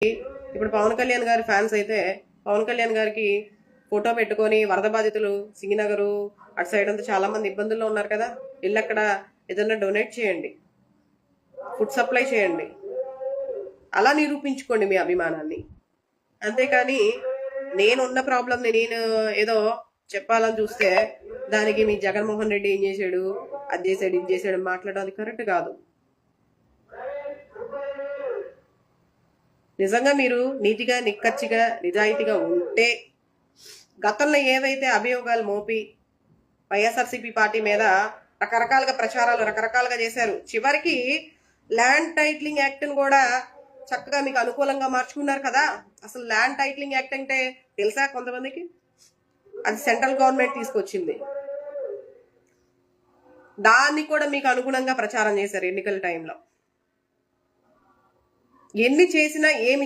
ఇప్పుడు పవన్ కళ్యాణ్ గారి ఫ్యాన్స్ అయితే పవన్ కళ్యాణ్ గారికి ఫోటో పెట్టుకొని వరద బాధితులు సింగినగరు అటు సైడ్ అంతా చాలా మంది ఇబ్బందుల్లో ఉన్నారు కదా, ఇల్లు అక్కడ ఏదైనా డొనేట్ చేయండి, ఫుడ్ సప్లై చేయండి, అలా నిరూపించుకోండి మీ అభిమానాన్ని. అంతేకాని నేనున్న ప్రాబ్లంని నేను ఏదో చెప్పాలని చూస్తే దానికి మీ జగన్మోహన్ రెడ్డి ఏం చేశాడు, అది చేశాడు, ఇది చేశాడు మాట్లాడడం అది కరెక్ట్ కాదు. నిజంగా మీరు నీతిగా నిక్కచ్చిగా నిజాయితీగా ఉంటే గతంలో ఏవైతే అభియోగాలు మోపి వైఎస్ఆర్సీపీ పార్టీ మీద రకరకాలుగా ప్రచారాలు రకరకాలుగా చేశారు, చివరికి ల్యాండ్ టైటిలింగ్ యాక్ట్ని కూడా చక్కగా మీకు అనుకూలంగా మార్చుకున్నారు కదా. అసలు ల్యాండ్ టైటిలింగ్ యాక్ట్ అంటే తెలుసా కొంతమందికి? అది సెంట్రల్ గవర్నమెంట్ తీసుకొచ్చింది. దాన్ని కూడా మీకు అనుగుణంగా ప్రచారం చేశారు ఎన్నికల టైంలో. ఎన్ని చేసినా ఏమి